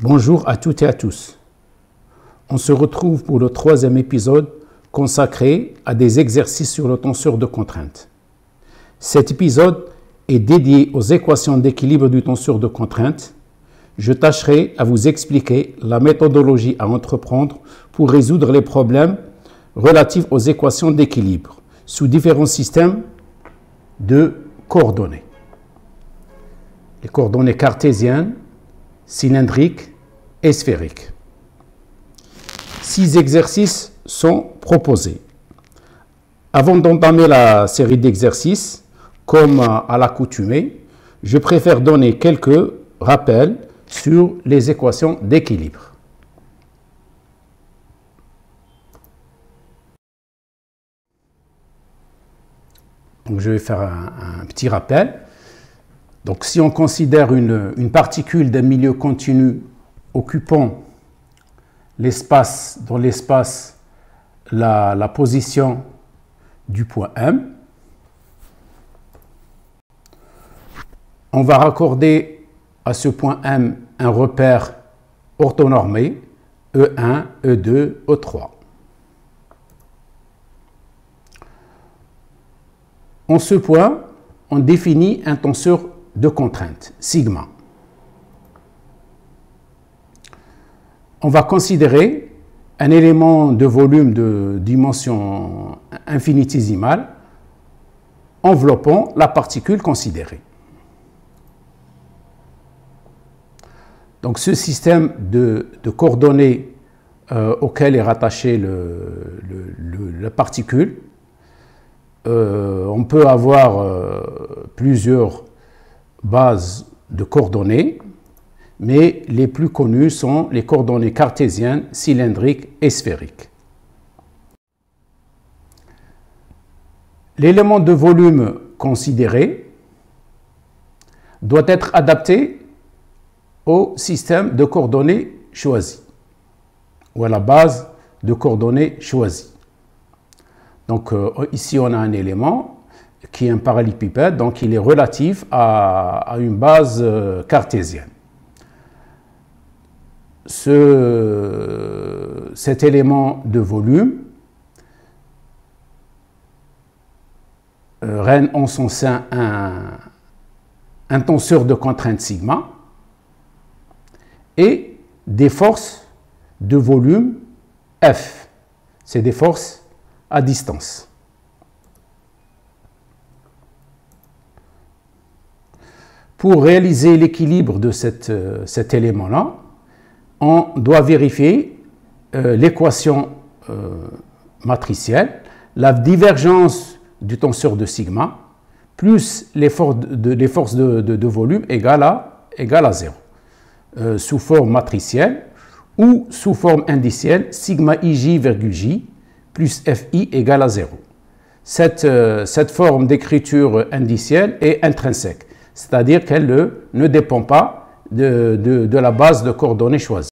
Bonjour à toutes et à tous. On se retrouve pour le troisième épisode consacré à des exercices sur le tenseur de contrainte. Cet épisode est dédié aux équations d'équilibre du tenseur de contrainte. Je tâcherai à vous expliquer la méthodologie à entreprendre pour résoudre les problèmes relatifs aux équations d'équilibre sous différents systèmes de coordonnées. Les coordonnées cartésiennes, cylindriques et sphériques. 6 exercices sont proposés. Avant d'entamer la série d'exercices, comme à l'accoutumée, je préfère donner quelques rappels sur les équations d'équilibre. Donc, je vais faire un petit rappel. Donc, si on considère une particule d'un milieu continu occupant l'espace, dans l'espace, la position du point M, on va raccorder à ce point M un repère orthonormé E1, E2, E3. En ce point, on définit un tenseur de contrainte, sigma. On va considérer un élément de volume de dimension infinitésimale enveloppant la particule considérée. Donc ce système de coordonnées auquel est rattachée la particule, on peut avoir plusieurs bases de coordonnées, mais les plus connues sont les coordonnées cartésiennes, cylindriques et sphériques. L'élément de volume considéré doit être adapté au système de coordonnées choisi, ou à la base de coordonnées choisie. Donc ici on a un élément qui est un parallélépipède, donc il est relatif à une base cartésienne. Cet élément de volume règne en son sein un tenseur de contrainte sigma et des forces de volume F. C'est des forces à distance. Pour réaliser l'équilibre de cet élément-là, on doit vérifier l'équation matricielle, la divergence du tenseur de sigma, plus les forces de volume égale à 0, sous forme matricielle ou sous forme indicielle, sigma ij virgule j plus fi égale à 0. Cette forme d'écriture indicielle est intrinsèque, c'est-à-dire qu'elle ne dépend pas de la base de coordonnées choisie.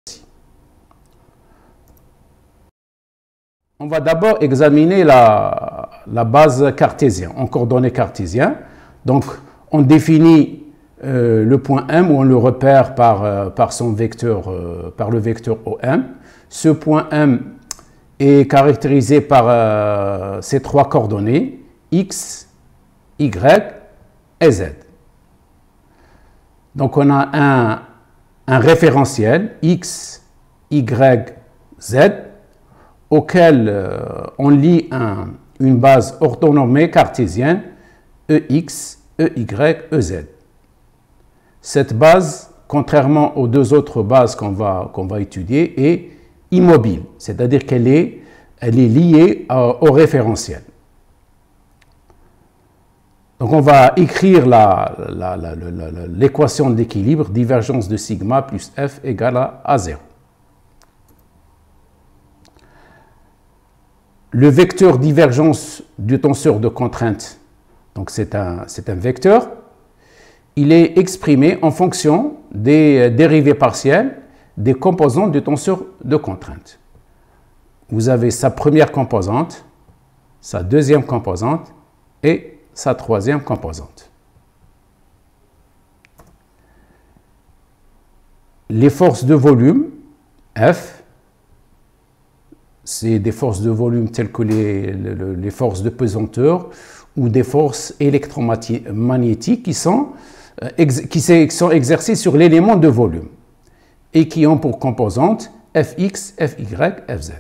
On va d'abord examiner la base cartésienne, en coordonnées cartésiennes. Donc, on définit le point M où on le repère par son vecteur, par le vecteur OM. Ce point M est caractérisé par ces trois coordonnées, X, Y et Z. Donc on a un référentiel X, Y, Z auquel on lie une base orthonormée cartésienne EX, EY, EZ. Cette base, contrairement aux deux autres bases qu'on va étudier, est immobile, c'est-à-dire qu'elle est liée au référentiel. Donc on va écrire l'équation d'équilibre, divergence de sigma plus F égale à 0. Le vecteur divergence du tenseur de contrainte, donc c'est un vecteur, il est exprimé en fonction des dérivées partielles des composantes du tenseur de contrainte. Vous avez sa première composante, sa deuxième composante et sa troisième composante. les forces de volume, F, c'est des forces de volume telles que les forces de pesanteur ou des forces électromagnétiques qui sont exercées sur l'élément de volume et qui ont pour composantes Fx, Fy, Fz.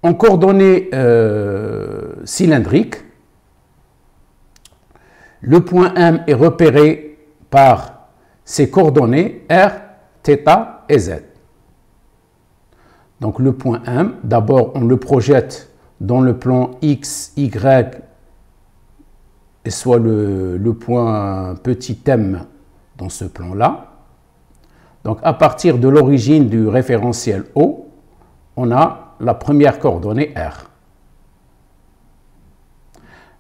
En coordonnées cylindriques, le point M est repéré par ses coordonnées R, θ et Z. Donc le point M, d'abord on le projette dans le plan X, Y, et soit le point petit m dans ce plan-là. Donc à partir de l'origine du référentiel O, on a la première coordonnée R.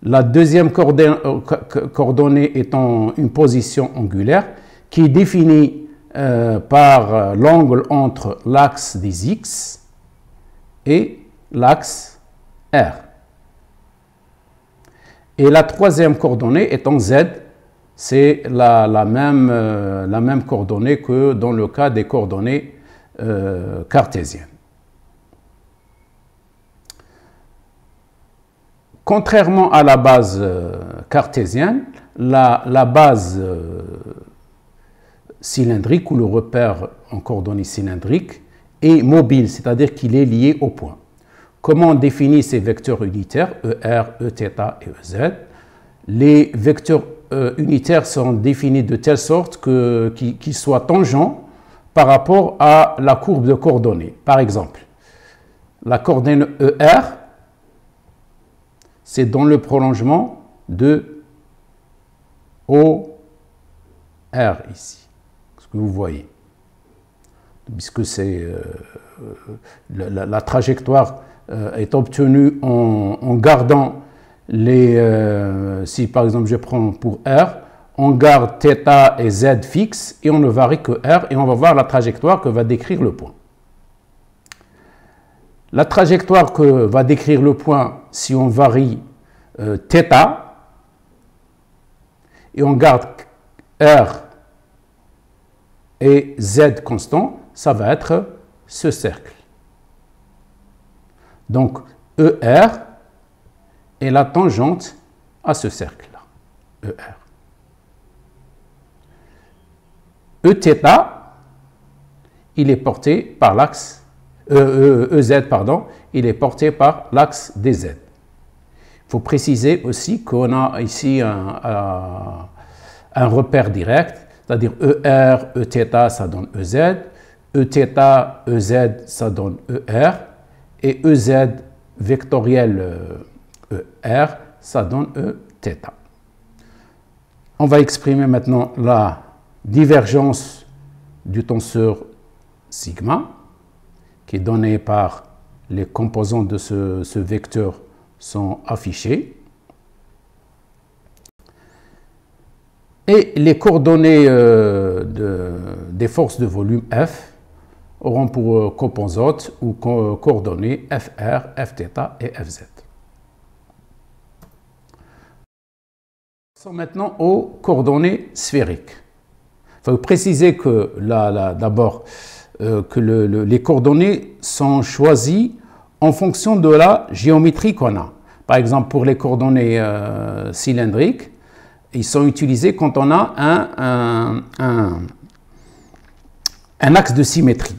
La deuxième coordonnée étant une position angulaire qui est définie par l'angle entre l'axe des X et l'axe R. Et la troisième coordonnée étant Z, c'est la même coordonnée que dans le cas des coordonnées cartésiennes. Contrairement à la base cartésienne, la base cylindrique ou le repère en coordonnées cylindriques est mobile, c'est-à-dire qu'il est lié au point. Comment on définit ces vecteurs unitaires, ER, Eθ et EZ? Les vecteurs unitaires sont définis de telle sorte qu'ils soient tangents par rapport à la courbe de coordonnées. Par exemple, la coordonnée ER, c'est dans le prolongement de OR ici, ce que vous voyez. Puisque c'est la trajectoire est obtenue en gardant si par exemple je prends pour R, on garde θ et Z fixes et on ne varie que R et on va voir la trajectoire que va décrire le point. La trajectoire que va décrire le point si on varie θ et on garde R et Z constant, ça va être ce cercle. Donc ER est la tangente à ce cercle-là, ER. Eθ, il est porté par l'axe, EZ, pardon, il est porté par l'axe des Z. Il faut préciser aussi qu'on a ici un repère direct, c'est-à-dire ER, Eθ, ça donne EZ, Eθ, EZ, ça donne ER, et EZ vectoriel ER, ça donne Eθ. On va exprimer maintenant la divergence du tenseur sigma, qui est donnée par les composants de ce vecteur sont affichés. Et les coordonnées des forces de volume F auront pour composantes ou coordonnées FR, Fθ et Fz. Passons maintenant aux coordonnées sphériques. Il faut préciser que d'abord que les coordonnées sont choisies en fonction de la géométrie qu'on a. Par exemple, pour les coordonnées cylindriques, ils sont utilisés quand on a un axe de symétrie,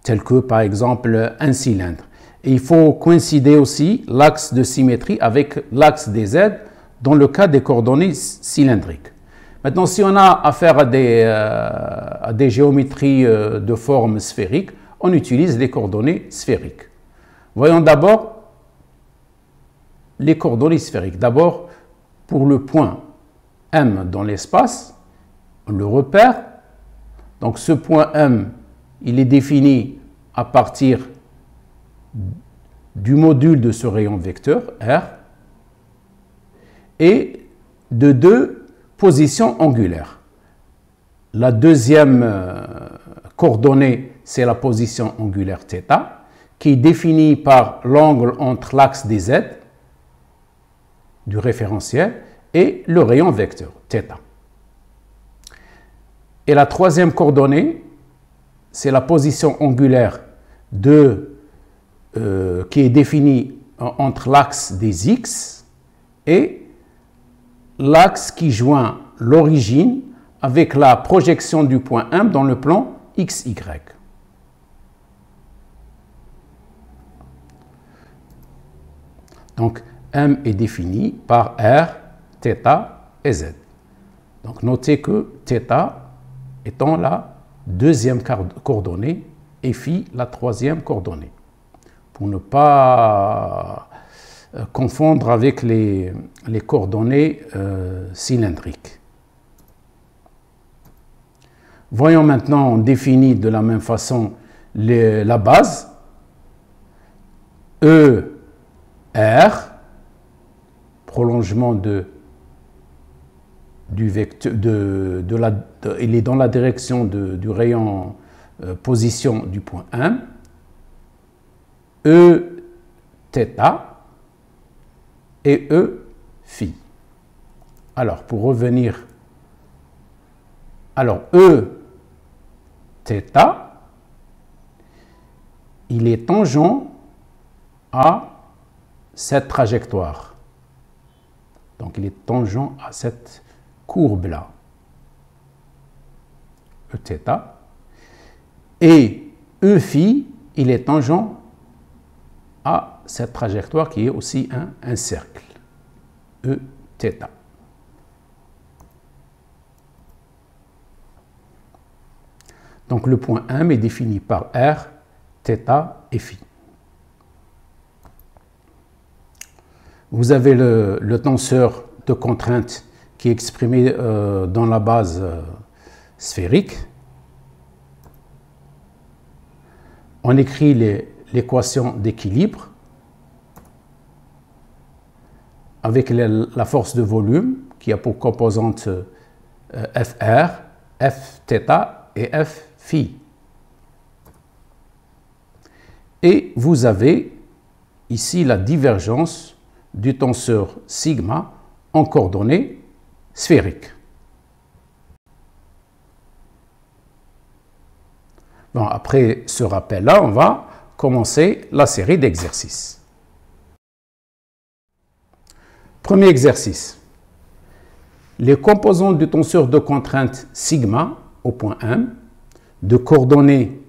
tel que par exemple un cylindre. Et il faut coïncider aussi l'axe de symétrie avec l'axe des Z dans le cas des coordonnées cylindriques. Maintenant, si on a affaire à des géométries de forme sphérique, on utilise les coordonnées sphériques. Voyons d'abord les coordonnées sphériques. D'abord, pour le point M dans l'espace, on le repère. Donc ce point M, il est défini à partir du module de ce rayon vecteur, R, et de deux positions angulaires. La deuxième coordonnée, c'est la position angulaire θ, qui est définie par l'angle entre l'axe des Z, du référentiel, et le rayon vecteur, θ. Et la troisième coordonnée, c'est la position angulaire qui est définie entre l'axe des X et l'axe qui joint l'origine avec la projection du point M dans le plan XY. Donc, M est défini par R, θ et Z. Donc, notez que θ étant la deuxième coordonnée et phi la troisième coordonnée. Pour ne pas confondre avec les coordonnées cylindriques. Voyons maintenant, on définit de la même façon la base. E, R, prolongement du vecteur, il est dans la direction du rayon position du point M. E, θ et E, phi. Alors, pour revenir, E, θ, il est tangent à cette trajectoire. Donc, il est tangent à cette courbe-là. E, θ. Et E, phi, il est tangent à cette trajectoire qui est aussi un cercle. E, θ. Donc, le point M est défini par R, θ et phi. Vous avez le tenseur de contrainte qui est exprimé dans la base sphérique. On écrit l'équation d'équilibre avec la force de volume qui a pour composante Fr, Fθ et F phi. Et vous avez ici la divergence du tenseur sigma en coordonnées sphériques. Bon, après ce rappel-là, on va commencer la série d'exercices. Premier exercice. Les composants du tenseur de contrainte sigma au point M de coordonnées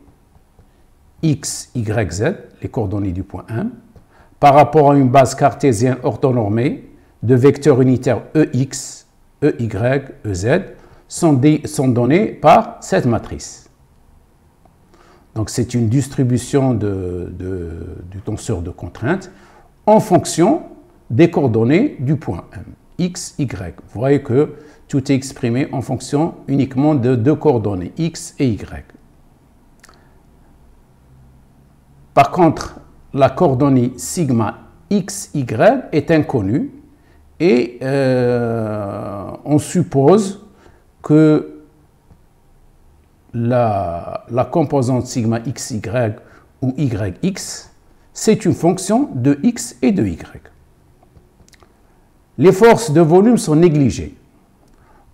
x, y, z, les coordonnées du point M, par rapport à une base cartésienne orthonormée de vecteurs unitaires EX, EY, EZ, sont données par cette matrice. Donc, c'est une distribution du tenseur de contrainte en fonction des coordonnées du point M, x, y. Vous voyez que tout est exprimé en fonction uniquement de deux coordonnées, x et y. Par contre, la coordonnée sigma xy est inconnue et on suppose que la composante sigma xy ou yx, c'est une fonction de x et de y. Les forces de volume sont négligées.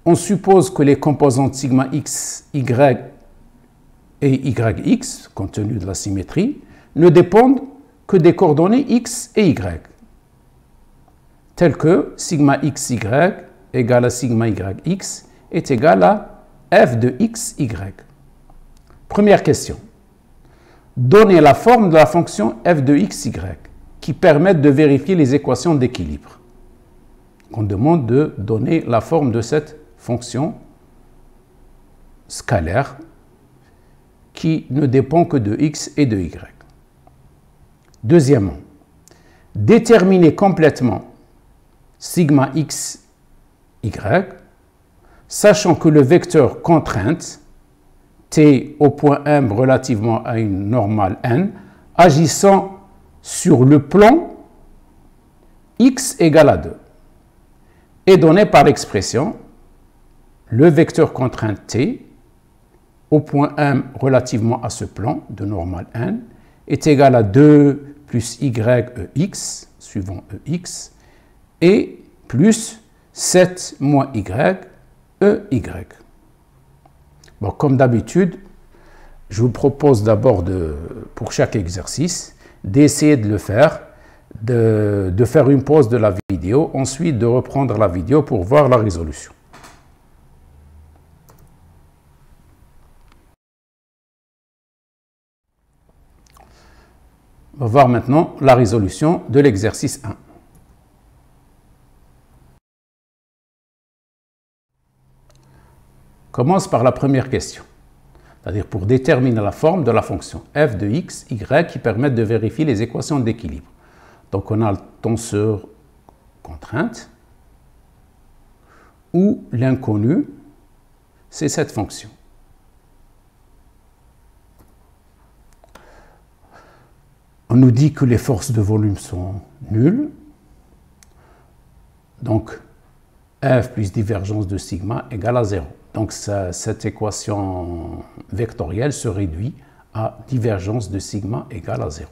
On suppose que les composantes sigma x, y et yx, compte tenu de la symétrie, ne dépendent que des coordonnées x et y, telles que sigma xy égale à sigma yx est égal à f de xy. Première question. Donnez la forme de la fonction f de xy qui permettent de vérifier les équations d'équilibre. On demande de donner la forme de cette fonction scalaire qui ne dépend que de x et de y. Deuxièmement, déterminer complètement sigma x, y, sachant que le vecteur contrainte, t au point M relativement à une normale n, agissant sur le plan x égale à 2, est donné par l'expression le vecteur contrainte t au point M relativement à ce plan de normale n est égal à 2 plus yex, suivant ex, et plus 7 moins y, ey. Bon, comme d'habitude, je vous propose d'abord, pour chaque exercice, d'essayer de le faire, de faire une pause de la vidéo, ensuite de reprendre la vidéo pour voir la résolution. On va voir maintenant la résolution de l'exercice 1. Commence par la première question, c'est-à-dire pour déterminer la forme de la fonction f de x, y qui permettent de vérifier les équations d'équilibre. Donc on a le tenseur contrainte où l'inconnu, c'est cette fonction. On nous dit que les forces de volume sont nulles. Donc, F plus divergence de sigma égale à 0. Donc, cette équation vectorielle se réduit à divergence de sigma égale à 0.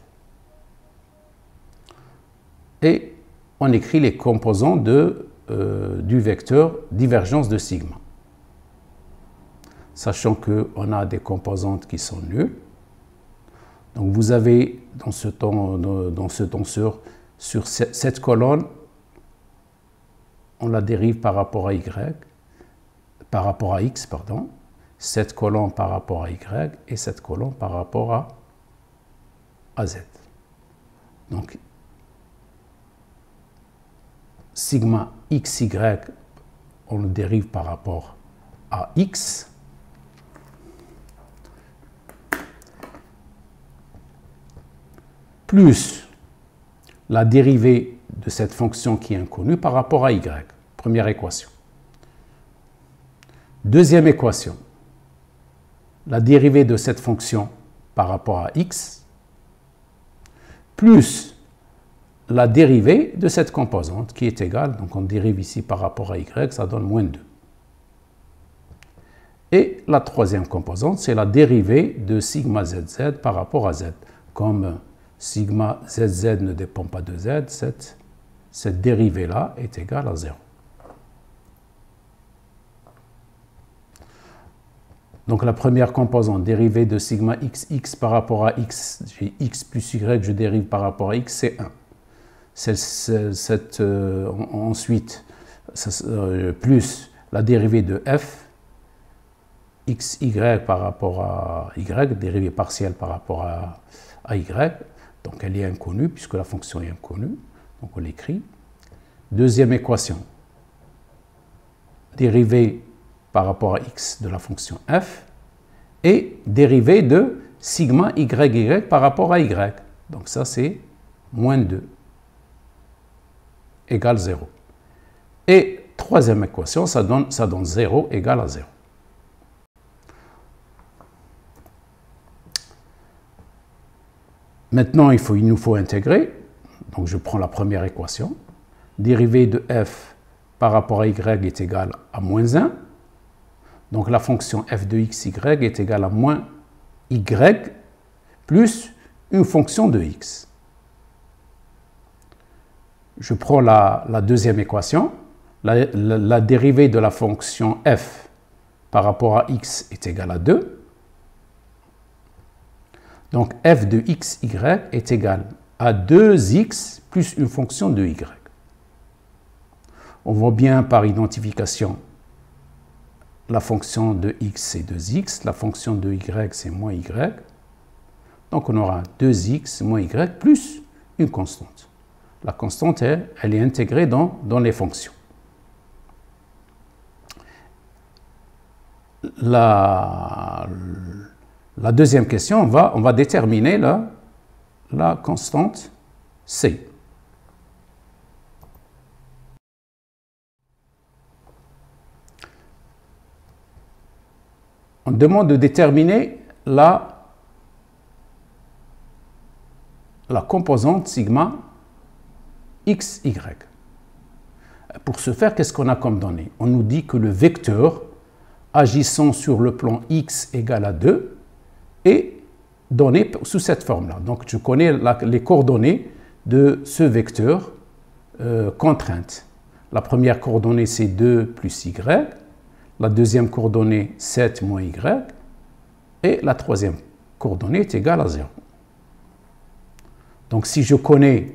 Et on écrit les composants du vecteur divergence de sigma. Sachant qu'on a des composantes qui sont nulles. Donc vous avez dans ce tenseur, sur cette colonne, on la dérive par rapport à x, pardon, cette colonne par rapport à y et cette colonne par rapport à z. Donc sigma xy, on le dérive par rapport à x. Plus la dérivée de cette fonction qui est inconnue par rapport à y. Première équation. Deuxième équation. La dérivée de cette fonction par rapport à x, plus la dérivée de cette composante qui est égale, donc on dérive ici par rapport à y, ça donne moins 2. Et la troisième composante, c'est la dérivée de sigma zz par rapport à z, comme sigma zz ne dépend pas de z, cette dérivée-là est égale à 0. Donc la première composante, dérivée de sigma xx par rapport à x, j'ai x plus y, je dérive par rapport à x, c'est 1. Ensuite, plus la dérivée de f, xy par rapport à y, dérivée partielle par rapport à y, donc elle est inconnue puisque la fonction est inconnue, donc on l'écrit. Deuxième équation, dérivée par rapport à x de la fonction f et dérivée de sigma y par rapport à y. Donc ça c'est moins 2 égale 0. Et troisième équation, ça donne 0 égale à 0. Maintenant, il nous faut intégrer. Donc, je prends la première équation. Dérivée de f par rapport à y est égale à moins 1. Donc, la fonction f de xy est égale à moins y plus une fonction de x. Je prends la deuxième équation. La dérivée de la fonction f par rapport à x est égale à 2. Donc, f de xy est égal à 2x plus une fonction de y. On voit bien par identification, la fonction de x c'est 2x, la fonction de y c'est moins y. Donc, on aura 2x moins y plus une constante. La constante, elle est intégrée dans les fonctions. La deuxième question, on va déterminer la constante C. On demande de déterminer la composante sigma xy. Pour ce faire, qu'est-ce qu'on a comme données? On nous dit que le vecteur agissant sur le plan x égale à 2 est donné sous cette forme-là. Donc, je connais les coordonnées de ce vecteur contrainte. La première coordonnée, c'est 2 plus y. la deuxième coordonnée 7 moins y, et la troisième coordonnée est égale à 0. Donc si je connais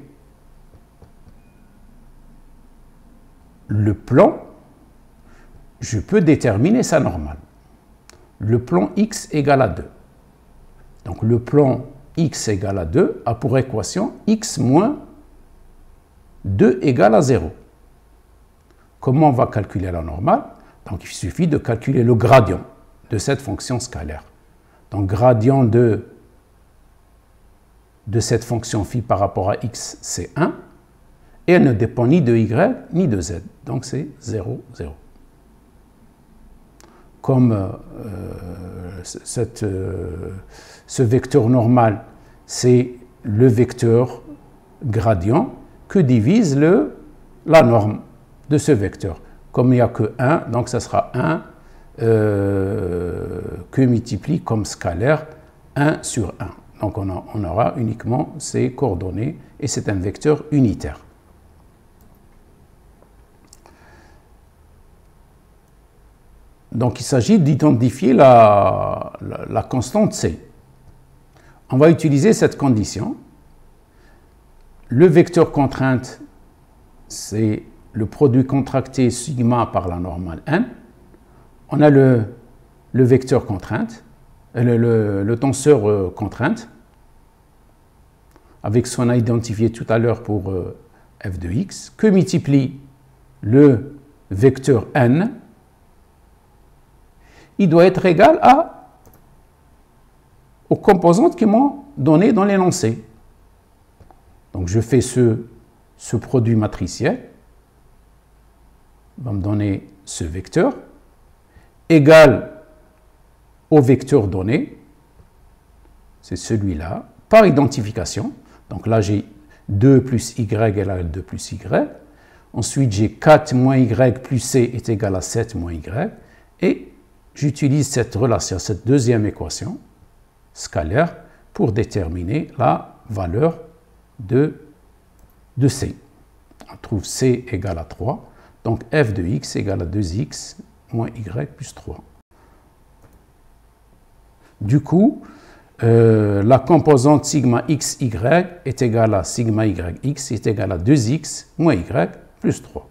le plan, je peux déterminer sa normale. Le plan x égale à 2. Donc le plan x égale à 2 a pour équation x moins 2 égale à 0. Comment on va calculer la normale? Donc il suffit de calculer le gradient de cette fonction scalaire. Donc gradient de cette fonction phi par rapport à x, c'est 1. Et elle ne dépend ni de y ni de z. Donc c'est 0, 0. Comme ce vecteur normal, c'est le vecteur gradient que divise la norme de ce vecteur. Comme il n'y a que 1, donc ça sera 1 que multiplie comme scalaire 1 sur 1. Donc on aura uniquement ces coordonnées et c'est un vecteur unitaire. Donc il s'agit d'identifier la constante C. On va utiliser cette condition. Le vecteur contrainte, c'est le produit contracté sigma par la normale n. On a le vecteur contrainte, le tenseur contrainte, avec ce qu'on a identifié tout à l'heure pour f de x, que multiplie le vecteur n. Il doit être égal aux composantes qui m'ont donné dans l'énoncé. Donc je fais ce produit matriciel, va me donner ce vecteur, égal au vecteur donné, c'est celui-là, par identification. Donc là j'ai 2 plus y égale à 2 plus y. Ensuite j'ai 4 moins y plus c est égal à 7 moins y. Et j'utilise cette relation, cette deuxième équation scalaire pour déterminer la valeur de C. On trouve C égale à 3, donc f de x égale à 2x moins y plus 3. Du coup, la composante sigma xy est égale à sigma yx est égale à 2x moins y plus 3.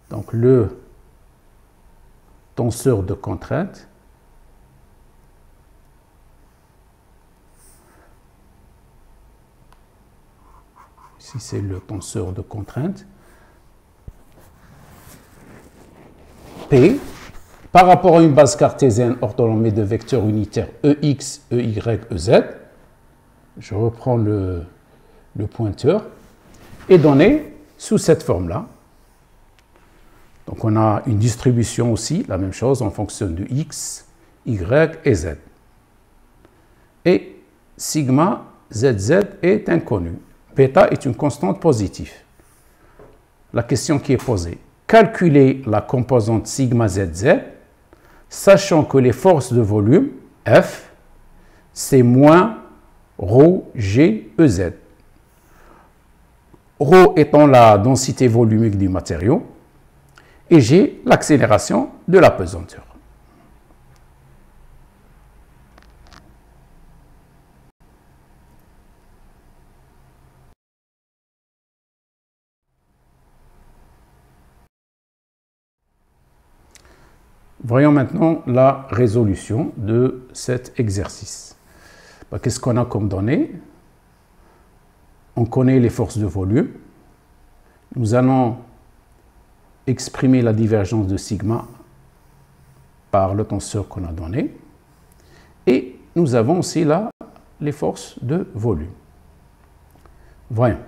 Donc le tenseur de contrainte ici c'est le tenseur de contrainte P par rapport à une base cartésienne orthonormée de vecteurs unitaires EX, EY, EZ. Je reprends le pointeur est donné sous cette forme-là. Donc on a une distribution aussi, la même chose, en fonction de x, y et z. Et sigma zz est inconnu. Bêta est une constante positive. La question qui est posée, calculer la composante sigma zz, sachant que les forces de volume, F, c'est moins ρ g ez. Ρ étant la densité volumique du matériau, et j'ai l'accélération de la pesanteur. Voyons maintenant la résolution de cet exercice. Qu'est-ce qu'on a comme données? On connaît les forces de volume. Nous allons exprimer la divergence de sigma par le tenseur qu'on a donné. Et nous avons aussi là les forces de volume. Voyons.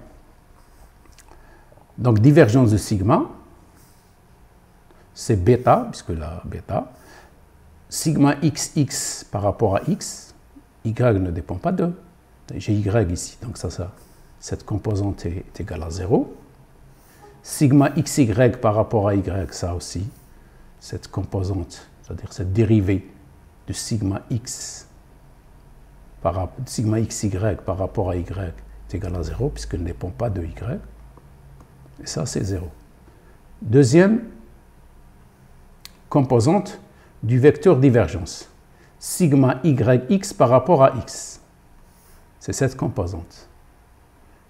Donc divergence de sigma, c'est bêta, puisque la bêta, sigma xx par rapport à x, y ne dépend pas de, j'ai y ici, donc cette composante est égale à 0. Sigma xy par rapport à y, ça aussi, cette composante, c'est-à-dire cette dérivée de sigma x, sigma xy par rapport à y est égal à 0 puisqu'il ne dépend pas de y. Et ça, c'est 0. Deuxième composante du vecteur divergence. Sigma yx par rapport à x. C'est cette composante.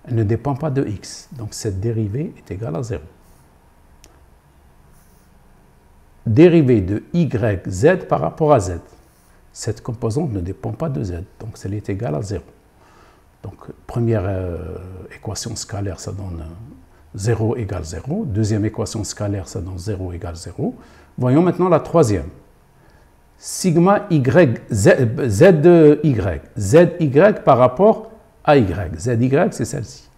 Elle ne dépend pas de x. Donc cette dérivée est égale à 0. Dérivée de yz par rapport à z. Cette composante ne dépend pas de z. Donc elle est égale à 0. Donc première équation scalaire, ça donne 0 égale 0. Deuxième équation scalaire, ça donne 0 égale 0. Voyons maintenant la troisième. Sigma y, zy par rapport à y. Zy, c'est celle-ci.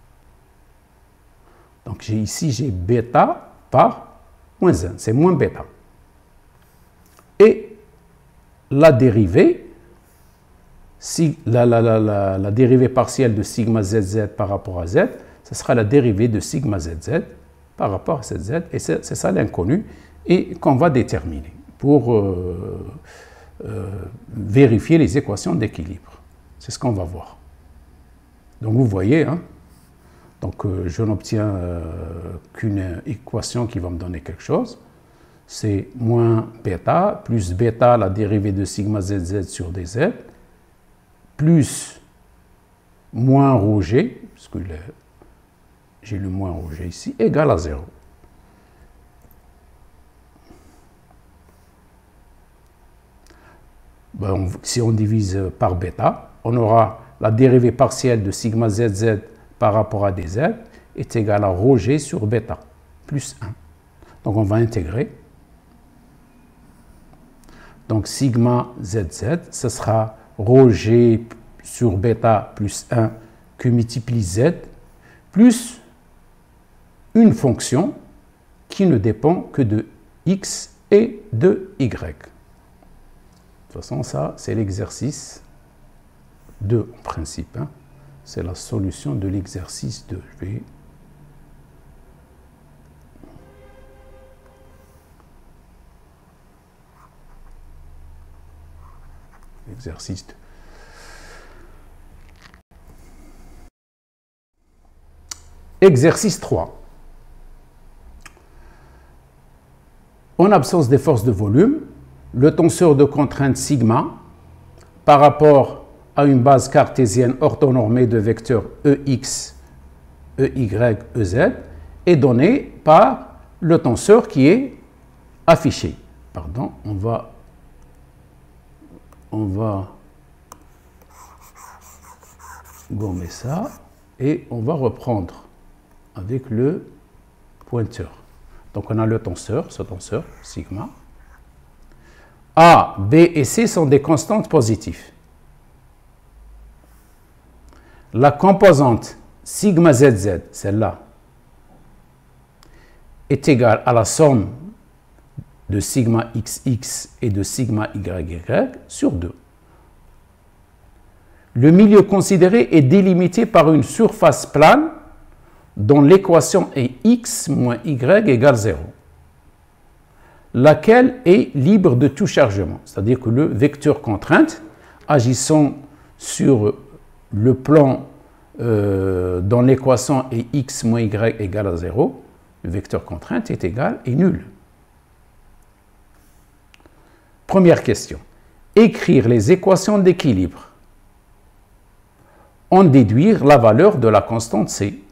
Donc ici, j'ai bêta par moins 1, c'est moins bêta. Et la dérivée, la dérivée partielle de sigma zz par rapport à z, ce sera la dérivée de sigma zz par rapport à zz, et c'est ça l'inconnu, et qu'on va déterminer pour vérifier les équations d'équilibre. C'est ce qu'on va voir. Donc vous voyez, hein, donc je n'obtiens qu'une équation qui va me donner quelque chose. C'est moins bêta, plus bêta, la dérivée de sigma zz sur dz, plus moins rho g, parce que j'ai le moins rho g ici, égale à 0. Ben, si on divise par bêta, on aura la dérivée partielle de sigma zz par rapport à dz est égale à rho g sur bêta, plus 1. Donc on va intégrer. Donc sigma zz, ce sera rho g sur bêta plus 1 que multiplie z, plus une fonction qui ne dépend que de x et de y. De toute façon, ça, c'est l'exercice 2 en principe. Hein. C'est la solution de l'exercice 2. Je vais... Exercice 2. Exercice 3. En absence des forces de volume, le tenseur de contrainte sigma par rapport à une base cartésienne orthonormée de vecteurs EX, EY, EZ est donné par le tenseur qui est affiché. Pardon, on va gommer ça et on va reprendre avec le pointeur. Donc on a le tenseur, ce tenseur, sigma. A, B et C sont des constantes positives. La composante sigma zz, celle-là, est égale à la somme de sigma xx et de sigma yy sur 2. Le milieu considéré est délimité par une surface plane dont l'équation est x moins y égale 0, laquelle est libre de tout chargement. C'est-à-dire que le vecteur contrainte, agissant sur le plan dont l'équation est x moins y égale à 0, le vecteur contrainte est égal et nul. Première question. Écrire les équations d'équilibre. En déduire la valeur de la constante C.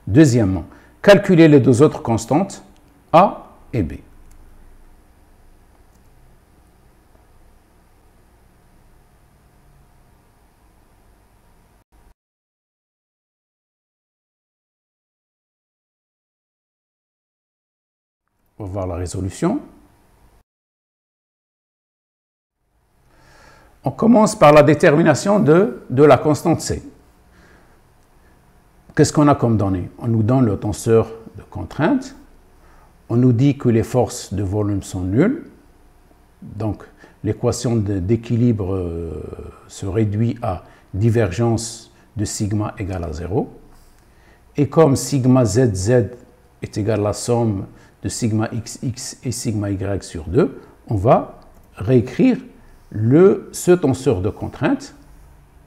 Deuxièmement, calculer les deux autres constantes, A et B. On va voir la résolution. On commence par la détermination de la constante C. Qu'est-ce qu'on a comme données? On nous donne le tenseur de contrainte. On nous dit que les forces de volume sont nulles. Donc, l'équation d'équilibre se réduit à divergence de sigma égale à 0. Et comme sigma zz est égal à la somme de sigma xx et sigma y sur 2, on va réécrire ce tenseur de contrainte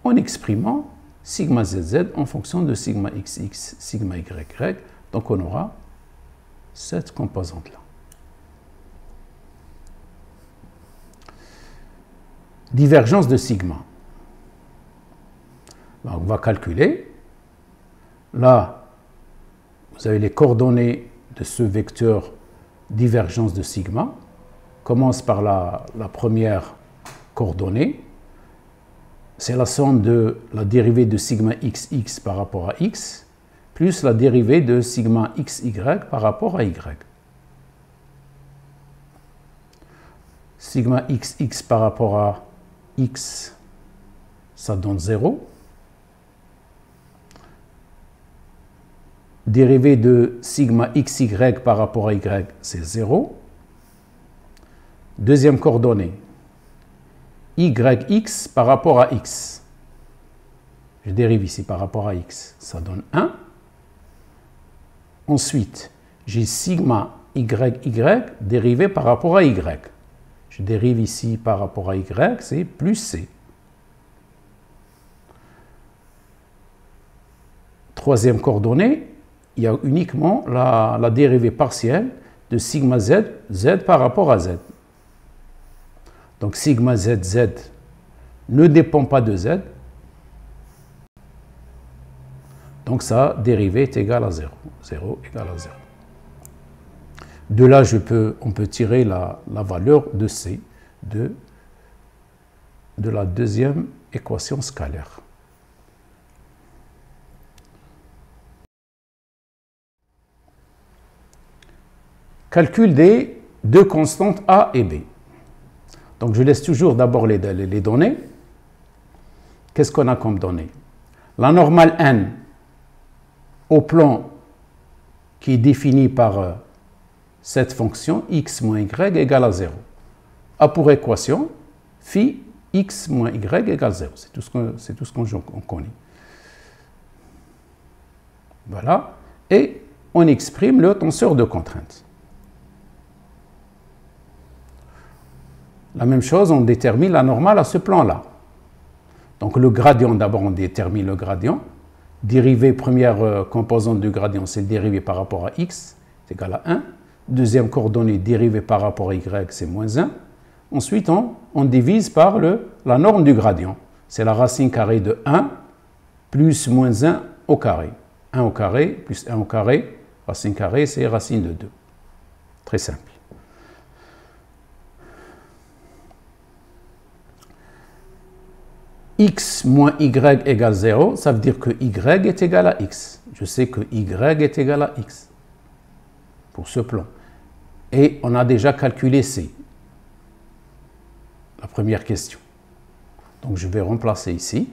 en exprimant sigma zz en fonction de sigma xx, sigma yy. Donc on aura cette composante-là. Divergence de sigma. On va calculer. Là, vous avez les coordonnées de ce vecteur divergence de sigma. Commence par la première coordonnée. C'est la somme de la dérivée de sigma xx par rapport à x, plus la dérivée de sigma xy par rapport à y. Sigma xx par rapport à x, ça donne 0. Dérivée de sigma xy par rapport à y, c'est 0. Deuxième coordonnée, yx par rapport à x. Je dérive ici par rapport à x, ça donne 1. Ensuite, j'ai sigma yy dérivé par rapport à y. Je dérive ici par rapport à y, c'est plus c. Troisième coordonnée, il y a uniquement la dérivée partielle de sigma z par rapport à z. Donc sigma zz ne dépend pas de z. Donc sa dérivée est égale à 0. 0 égale à 0. De là, on peut tirer la valeur de c de la deuxième équation scalaire. Calcul des deux constantes a et b. Donc je laisse toujours d'abord les données. Qu'est-ce qu'on a comme données? La normale n au plan qui est définie par cette fonction x moins y égale à 0. A pour équation, phi x moins y égale 0. C'est tout ce qu'on connaît. Voilà. Et on exprime le tenseur de contrainte. La même chose, on détermine la normale à ce plan-là. Donc le gradient, d'abord on détermine le gradient. Dérivée, première composante du gradient, c'est le dérivé par rapport à x, c'est égal à 1. Deuxième coordonnée, dérivée par rapport à y, c'est moins 1. Ensuite, on divise par la norme du gradient. C'est la racine carrée de 1 plus moins 1 au carré. 1 au carré plus 1 au carré, racine carrée, c'est racine de 2. Très simple. X moins y égale 0, ça veut dire que y est égal à x. Je sais que y est égal à x pour ce plan. Et on a déjà calculé c, la première question. Donc je vais remplacer ici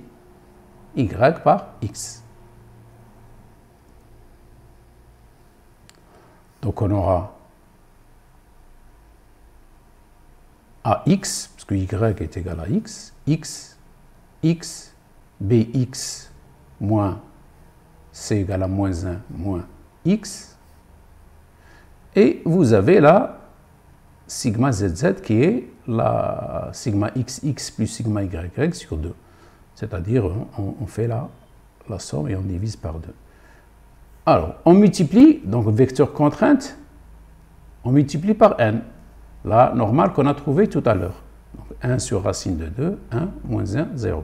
y par x. Donc on aura ax, parce que y est égal à x, x, bx moins c égale à moins 1 moins x. Et vous avez là sigma zz qui est la sigma xx plus sigma yy sur 2. C'est-à-dire, on fait la somme et on divise par 2. Alors, on multiplie, donc vecteur contrainte, on multiplie par n, la normale qu'on a trouvée tout à l'heure. 1 sur racine de 2, 1, moins 1, 0.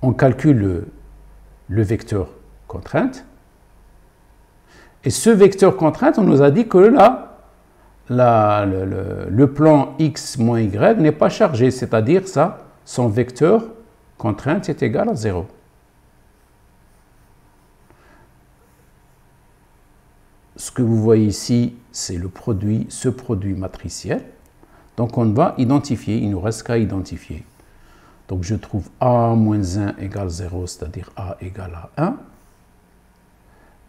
On calcule le vecteur contrainte. Et ce vecteur contrainte, on nous a dit que là, le plan x moins y n'est pas chargé, c'est-à-dire ça, son vecteur contrainte est égal à 0. Ce que vous voyez ici, c'est ce produit matriciel. Donc on va identifier, il ne nous reste qu'à identifier. Donc je trouve a moins 1 égale 0, c'est-à-dire a égale à 1.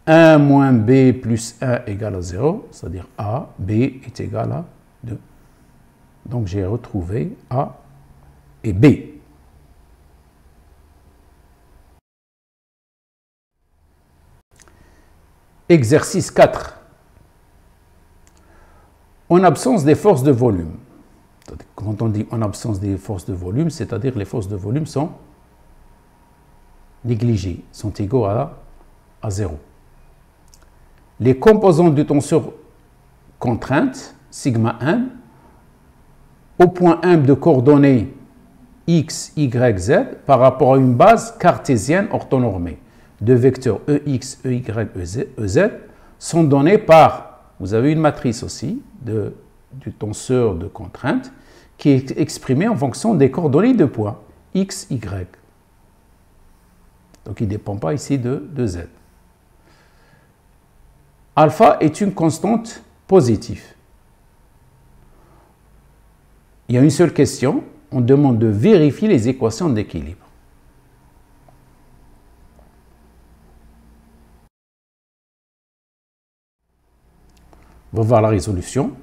1 moins b plus 1 égale à 0, c'est-à-dire a, b est égal à 2. Donc j'ai retrouvé a et b. Exercice 4. En absence des forces de volume. Quand on dit en absence des forces de volume, c'est-à-dire les forces de volume sont négligées, sont égaux à 0. Les composants du tenseur contrainte, sigma m, au point m de coordonnées x, y, z, par rapport à une base cartésienne orthonormée de vecteurs ex, ey, ez, sont donnés par, vous avez une matrice aussi du tenseur de contrainte qui est exprimée en fonction des coordonnées de points x, y. Donc il ne dépend pas ici de z. Alpha est une constante positive. Il y a une seule question, on demande de vérifier les équations d'équilibre. On va voir la résolution.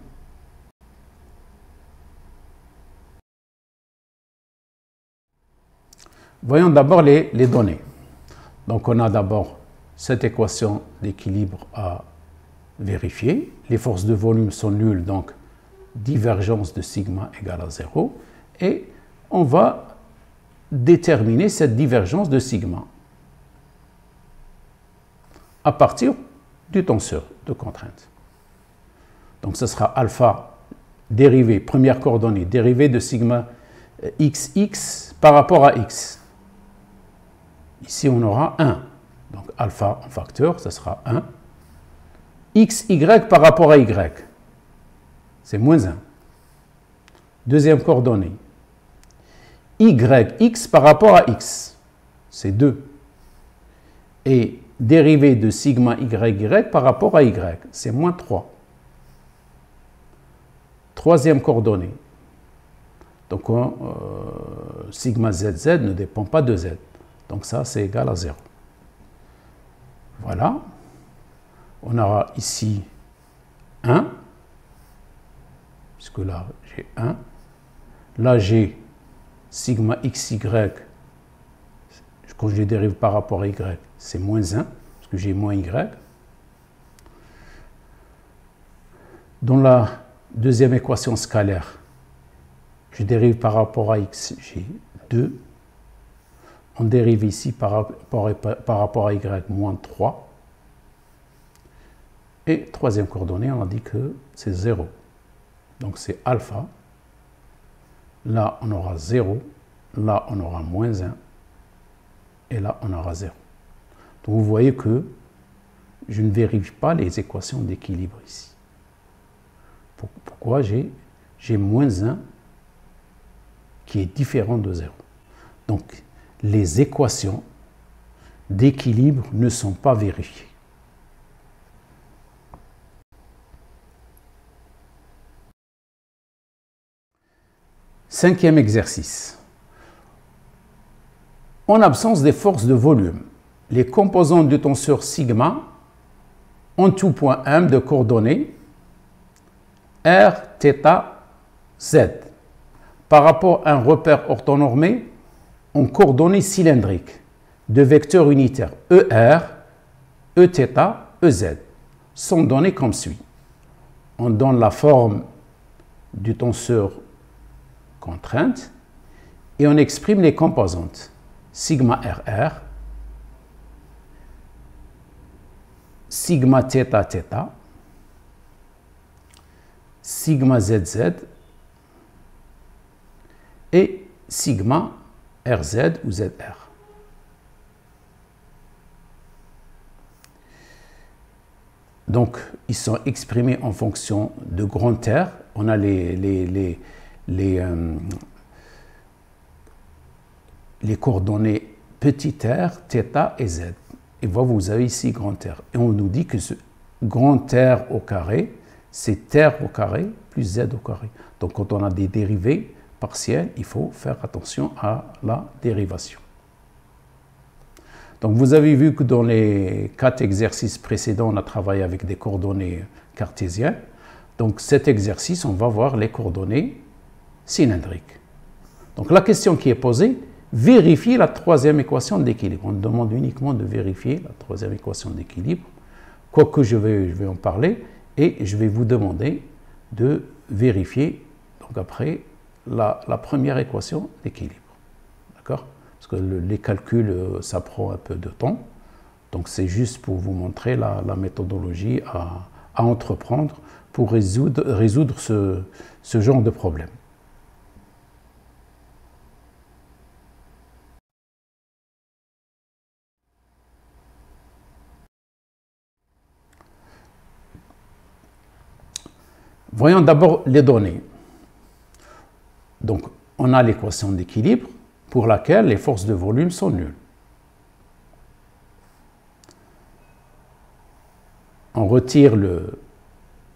Voyons d'abord les données. Donc on a d'abord cette équation d'équilibre à vérifier. Les forces de volume sont nulles, donc divergence de sigma égale à 0. Et on va déterminer cette divergence de sigma à partir du tenseur de contrainte. Donc ce sera alpha dérivée, première coordonnée, dérivée de sigma xx par rapport à x. Ici on aura 1. Donc alpha en facteur, ce sera 1. xy par rapport à y, c'est moins 1. Deuxième coordonnée. yx par rapport à x, c'est 2. Et dérivée de sigma yy par rapport à y, c'est moins 3. Troisième coordonnée. Donc sigma zz ne dépend pas de z. Donc ça, c'est égal à 0. Voilà. On aura ici 1. Puisque là, j'ai 1. Là, j'ai sigma xy. Quand je dérive par rapport à y, c'est moins 1. Parce que j'ai moins y. Dans la deuxième équation scalaire, je dérive par rapport à x, j'ai 2. On dérive ici par rapport à y, moins 3. Et troisième coordonnée, on a dit que c'est 0. Donc c'est alpha. Là, on aura 0. Là, on aura moins 1. Et là, on aura 0. Donc vous voyez que je ne vérifie pas les équations d'équilibre ici. Pourquoi j'ai moins 1 qui est différent de 0. Donc, les équations d'équilibre ne sont pas vérifiées. Cinquième exercice. En absence des forces de volume, les composants du tenseur sigma ont tout point M de coordonnées R, θ, Z par rapport à un repère orthonormé en coordonnées cylindriques de vecteurs unitaires ER, Eθ, Ez sont donnés comme suit. On donne la forme du tenseur contrainte et on exprime les composantes sigma RR, sigma θ, θ, sigma ZZ et sigma RZ ou ZR. Donc, ils sont exprimés en fonction de grand R. On a les coordonnées petit r, θ et z. Et vous avez ici grand R. Et on nous dit que ce grand R au carré, c'est R au carré plus Z au carré. Donc, quand on a des dérivées partielles, il faut faire attention à la dérivation. Donc, vous avez vu que dans les 4 exercices précédents, on a travaillé avec des coordonnées cartésiennes. Donc, cet exercice, on va voir les coordonnées cylindriques. Donc, la question qui est posée, vérifier la troisième équation d'équilibre. On demande uniquement de vérifier la troisième équation d'équilibre. Quoique je vais en parler, et je vais vous demander de vérifier donc, Donc après, la première équation d'équilibre. D'accord? Parce que les calculs, ça prend un peu de temps. Donc c'est juste pour vous montrer la méthodologie à entreprendre pour résoudre ce genre de problème. Voyons d'abord les données. Donc, on a l'équation d'équilibre pour laquelle les forces de volume sont nulles. On retire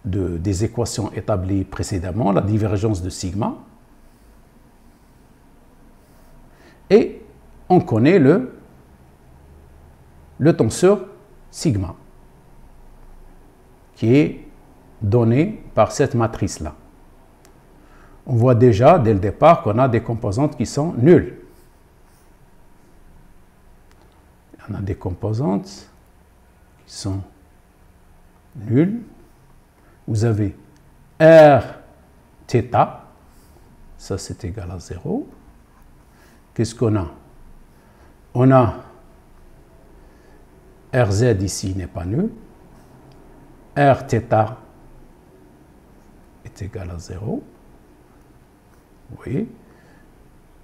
des équations établies précédemment, la divergence de sigma, et on connaît le tenseur sigma, qui est donné par cette matrice-là. On voit déjà dès le départ qu'on a des composantes qui sont nulles. On a des composantes qui sont nulles. Vous avez R θ, ça c'est égal à 0. Qu'est-ce qu'on a? On a RZ ici n'est pas nul. R θ est égal à 0. Oui.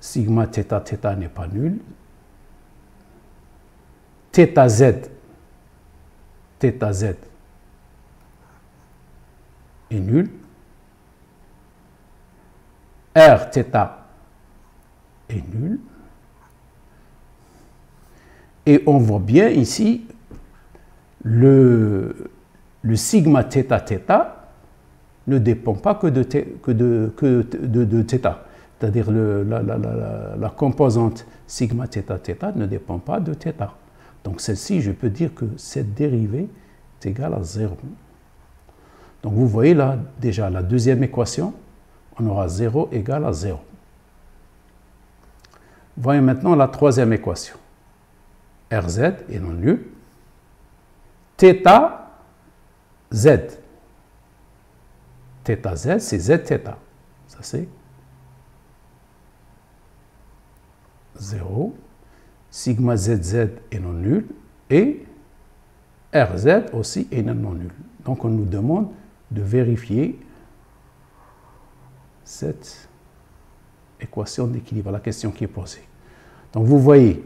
Sigma θ n'est pas nul. θz est nul. R θ est nul. Et on voit bien ici le sigma θ ne dépend pas que de θ. C'est-à-dire la composante sigma θ ne dépend pas de θ. Donc celle-ci, je peux dire que cette dérivée est égale à 0. Donc vous voyez là, déjà la deuxième équation, on aura 0 égale à 0. Voyons maintenant la troisième équation. Rz est non nul. θz. θz, c'est zθ. Ça c'est 0. Sigma zz est non nul. Et Rz aussi est non nul. Donc on nous demande de vérifier cette équation d'équilibre, la question qui est posée. Donc vous voyez,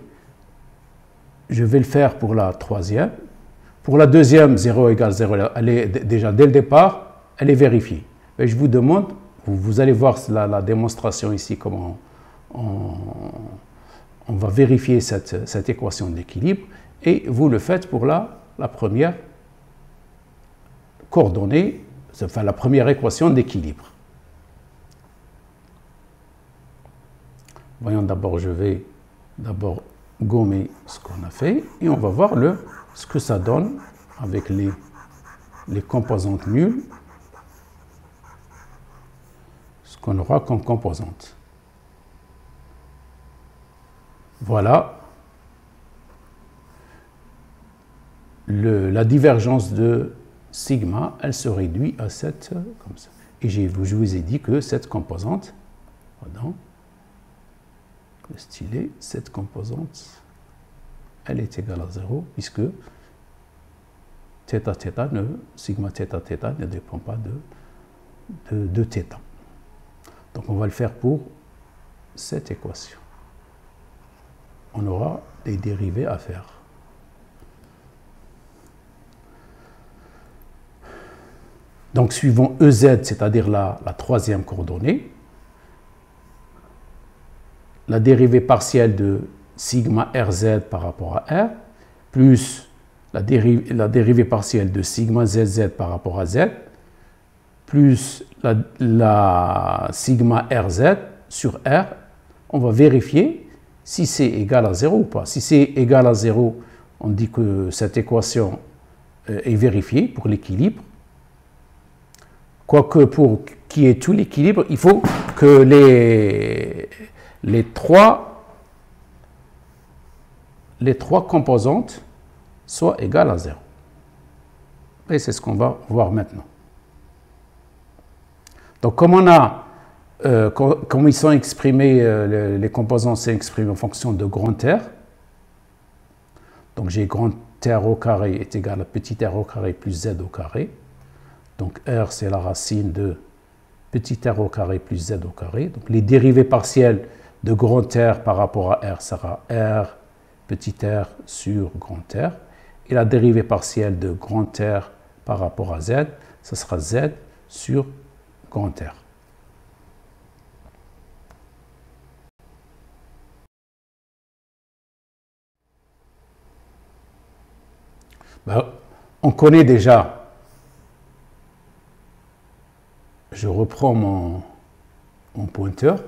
je vais le faire pour la troisième. Pour la deuxième, 0 égale 0, elle est déjà dès le départ, elle est vérifiée. Et je vous demande, vous allez voir la démonstration ici, comment on va vérifier cette équation d'équilibre, et vous le faites pour la première coordonnée, enfin la première équation d'équilibre. Voyons d'abord, je vais d'abord gommer ce qu'on a fait, et on va voir ce que ça donne avec les composantes nulles, ce qu'on aura comme composante. Voilà la divergence de sigma, elle se réduit à cette, comme ça. Et je vous ai dit que cette composante, pardon, le stylet, cette composante, elle est égale à 0, puisque sigma θ ne dépend pas de θ. Donc on va le faire pour cette équation. On aura des dérivés à faire. Donc suivons EZ, c'est-à-dire la troisième coordonnée, la dérivée partielle de sigma Rz par rapport à R, plus la dérivée partielle de sigma Zz par rapport à Z, plus la sigma Rz sur R, on va vérifier si c'est égal à 0 ou pas. Si c'est égal à 0, on dit que cette équation est vérifiée pour l'équilibre. Quoique pour qu'il y ait tout l'équilibre, il faut que les trois composantes soient égales à 0. Et c'est ce qu'on va voir maintenant. Donc comme on a comme ils sont exprimés, les composants sont exprimés en fonction de grand R. Donc j'ai grand R au carré est égal à petit r au carré plus z au carré. Donc R, c'est la racine de petit r au carré plus z au carré. Donc les dérivées partielles de grand R par rapport à R sera R petit r sur grand R. Et la dérivée partielle de grand R par rapport à Z, ce sera Z sur grand R. Ben, on connaît déjà, je reprends mon pointeur,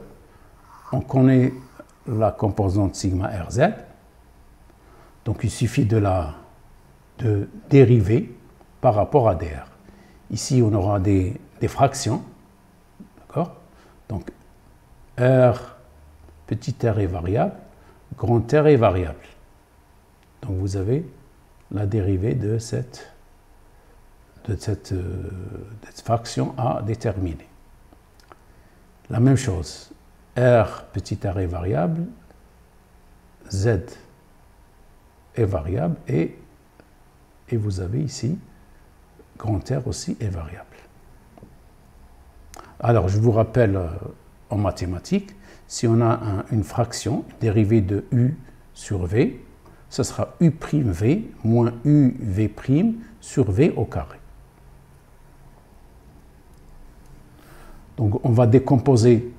on connaît la composante sigma Rz, donc il suffit de dériver par rapport à dr. Ici, on aura des fractions, d'accord? Donc, R, petit r est variable, grand R est variable. Donc, vous avez la dérivée de cette fraction à déterminer. La même chose, R, petit r est variable, Z est variable et vous avez ici grand R aussi est variable. Alors, je vous rappelle en mathématiques, si on a une fraction dérivée de U sur V, ce sera U'V moins UV' sur V au carré. Donc, on va décomposer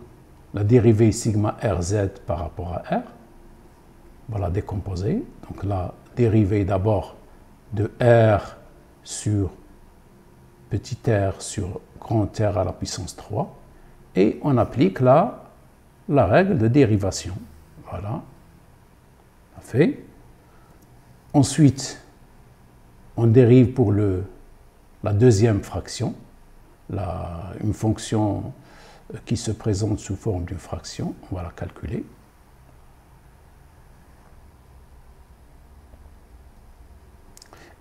la dérivée sigma Rz par rapport à R. On va la décomposer. Donc, la dérivée d'abord de R sur petit r sur grand R à la puissance 3. Et on applique la règle de dérivation. Voilà. On a fait. Ensuite, on dérive pour la deuxième fraction, une fonction qui se présente sous forme d'une fraction. On va la calculer.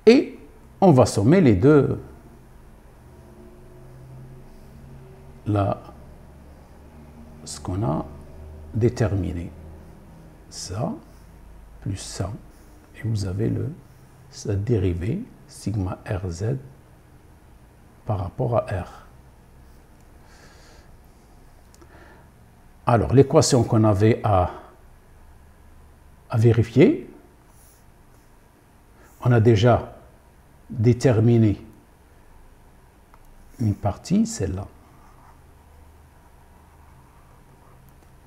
Et on va sommer les deux. Là, ce qu'on a déterminé. Ça, plus ça. Et vous avez sa dérivée, sigma Rz, par rapport à R. Alors, l'équation qu'on avait à vérifier, on a déjà déterminé une partie, celle-là.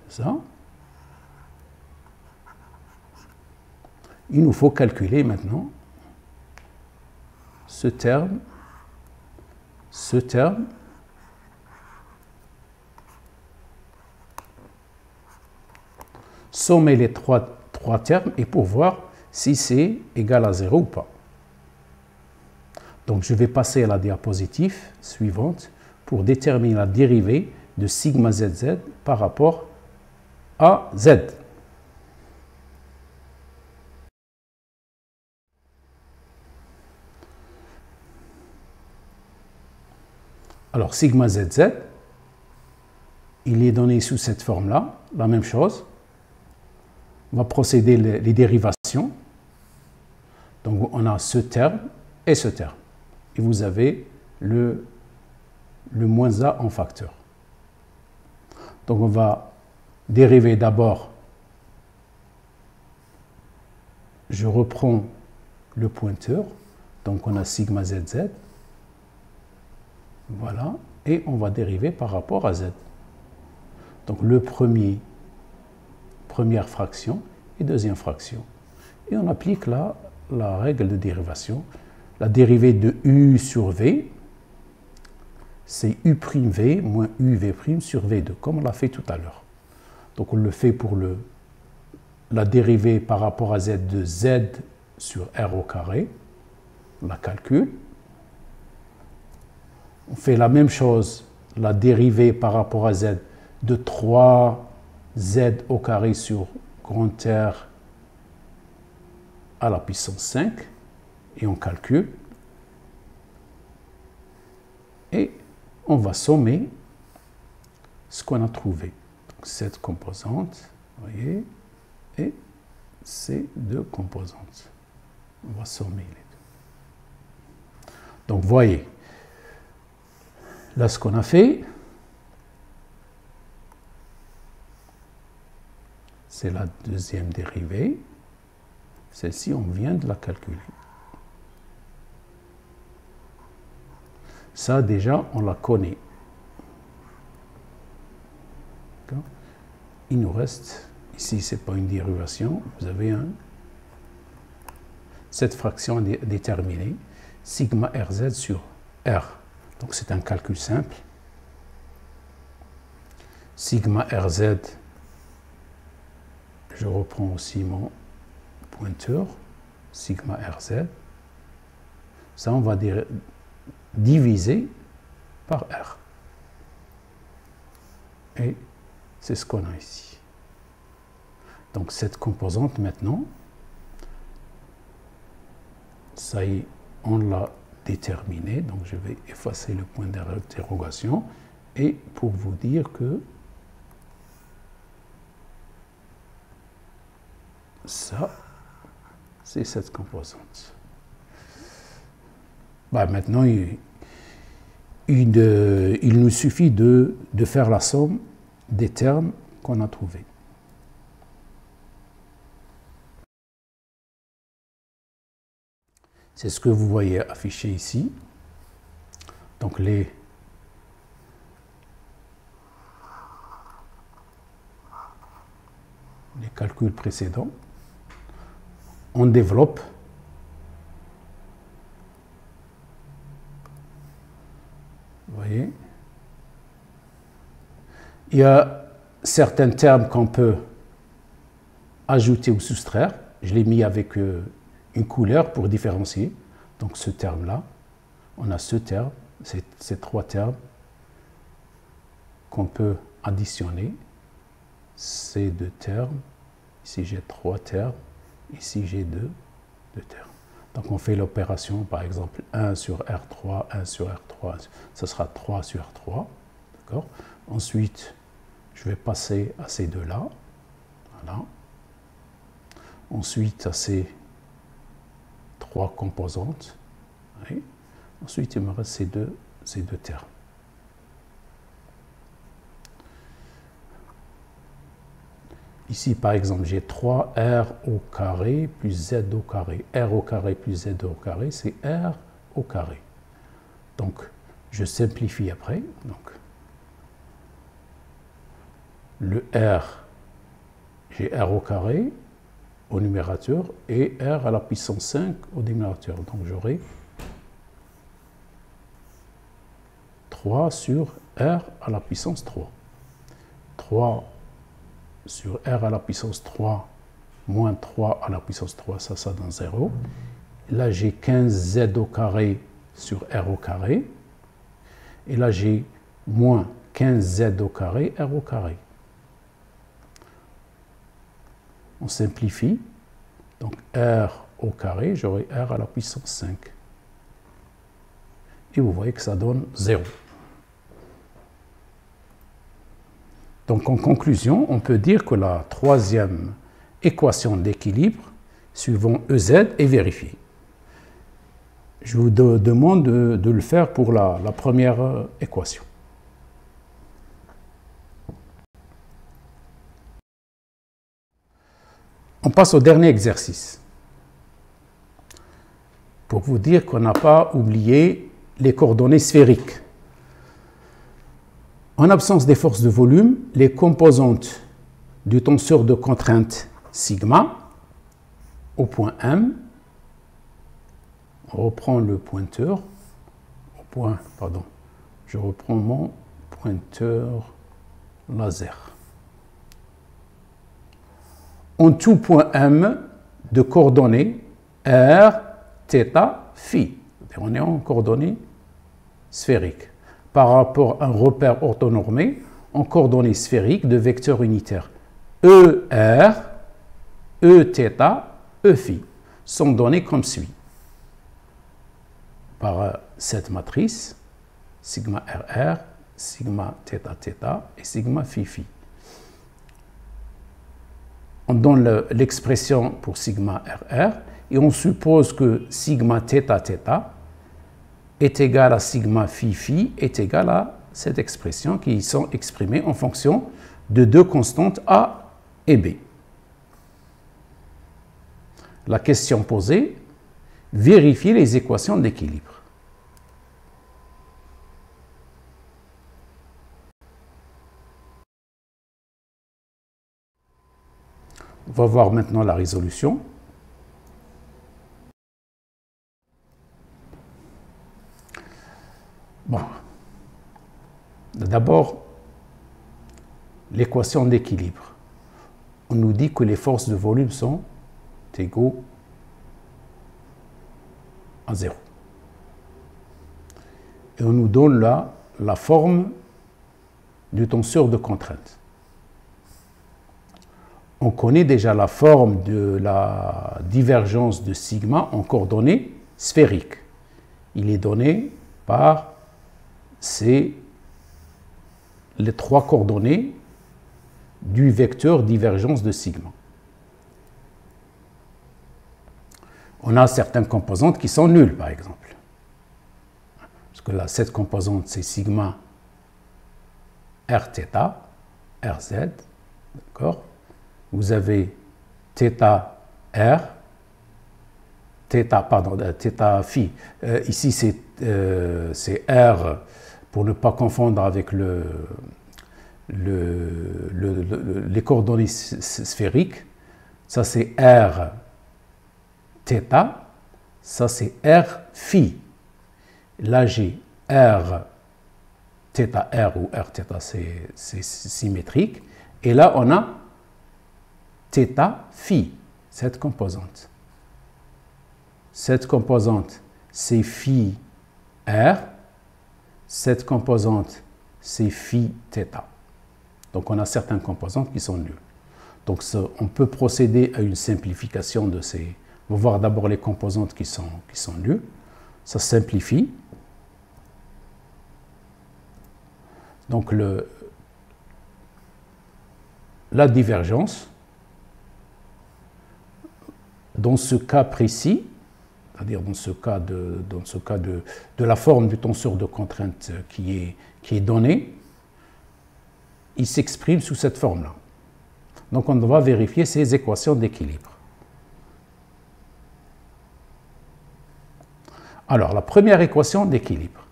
Ça. Il nous faut calculer maintenant ce terme, sommer les trois termes et pour voir si c'est égal à 0 ou pas. Donc je vais passer à la diapositive suivante pour déterminer la dérivée de sigma zz par rapport à z. Alors sigma zz, il est donné sous cette forme-là, la même chose. On va procéder les dérivations. Donc on a ce terme et ce terme. Et vous avez le moins a en facteur. Donc on va dériver d'abord, je reprends le pointeur, donc on a sigma zz, voilà, et on va dériver par rapport à z. Donc le première fraction et deuxième fraction. Et on applique là la règle de dérivation. La dérivée de u sur v, c'est u'v moins uv' sur v2, comme on l'a fait tout à l'heure. Donc on le fait pour la dérivée par rapport à z de z sur r au carré. On la calcule. On fait la même chose, la dérivée par rapport à z de 3z au carré sur grand R à la puissance 5. Et on calcule. Et on va sommer ce qu'on a trouvé. Donc, cette composante, vous voyez, et ces deux composantes. On va sommer les deux. Donc, voyez, là, ce qu'on a fait, c'est la deuxième dérivée. Celle-ci, on vient de la calculer. Ça, déjà, on la connaît. Il nous reste, ici, ce n'est pas une dérivation, vous avez cette fraction déterminée, sigma Rz sur R. Donc, c'est un calcul simple. Sigma Rz, je reprends aussi mon pointeur, sigma Rz. Ça, on va diviser par R. Et c'est ce qu'on a ici. Donc cette composante maintenant, ça y est, on l'a déterminée. Donc je vais effacer le point d'interrogation et pour vous dire que ça, c'est cette composante. Bah, maintenant, il nous suffit de faire la somme des termes qu'on a trouvés. C'est ce que vous voyez affiché ici. Donc les calculs précédents. On développe. Vous voyez? Il y a certains termes qu'on peut ajouter ou soustraire. Je l'ai mis avec une couleur pour différencier. Donc ce terme-là, on a ce terme, ces trois termes qu'on peut additionner. Ces deux termes. Ici j'ai trois termes. Ici j'ai deux termes. Donc on fait l'opération, par exemple, 1 sur R3, 1 sur R3, ce sera 3 sur R3. D'accord? Ensuite, je vais passer à ces deux-là. Voilà. Ensuite, à ces trois composantes. Oui. Ensuite, il me reste ces deux termes. Ici, par exemple, j'ai 3R au carré plus Z au carré. R au carré plus Z au carré, c'est R au carré. Donc, je simplifie après. Donc, le R, j'ai R au carré au numérateur et R à la puissance 5 au dénominateur. Donc, j'aurai 3 sur R à la puissance 3. 3 sur R à la puissance 3 moins 3 à la puissance 3, ça donne 0. Là, j'ai 15Z au carré sur R au carré. Et là, j'ai moins 15Z au carré, R au carré. On simplifie. Donc, R au carré, j'aurai R à la puissance 5. Et vous voyez que ça donne 0. Donc, en conclusion, on peut dire que la troisième équation d'équilibre suivant EZ est vérifiée. Je vous demande de le faire pour la première équation. On passe au dernier exercice. Pour vous dire qu'on n'a pas oublié les coordonnées sphériques. En absence des forces de volume, les composantes du tenseur de contrainte sigma au point M, on reprend le pointeur, je reprends mon pointeur laser. En tout point M de coordonnées R, θ, phi. On est en coordonnées sphériques. Par rapport à un repère orthonormé en coordonnées sphériques de vecteurs unitaires ER, Eθ, Eφ sont donnés comme suit. Par cette matrice, sigma RR, sigma θ et sigma φ. On donne l'expression pour sigma RR et on suppose que sigma θ est égal à sigma φ est égal à cette expression qui sont exprimées en fonction de deux constantes A et B. La question posée, vérifier les équations d'équilibre. On va voir maintenant la résolution. Bon. D'abord, l'équation d'équilibre. On nous dit que les forces de volume sont égaux à 0. Et on nous donne là la forme du tenseur de contrainte. On connaît déjà la forme de la divergence de sigma en coordonnées sphériques. Il est donné par les trois coordonnées du vecteur divergence de sigma. On a certaines composantes qui sont nulles, par exemple. Parce que là, cette composante, c'est sigma Rθ, Rz, d'accord? Vous avez θr, θ phi. Ici, c'est R, pour ne pas confondre avec les coordonnées sphériques. Ça, c'est R θ, ça, c'est R phi. Là, j'ai R θr ou Rθ, c'est symétrique. Et là, on a θ phi, cette composante. Cette composante, c'est phi R. Cette composante, c'est phi θ. Donc, on a certaines composantes qui sont nulles. Donc, on peut procéder à une simplification de ces... On va voir d'abord les composantes qui sont nulles. Ça simplifie. Donc, la divergence, dans ce cas précis, c'est-à-dire dans ce cas de la forme du tenseur de contrainte qui est donnée, il s'exprime sous cette forme-là. Donc on va vérifier ces équations d'équilibre. Alors la première équation d'équilibre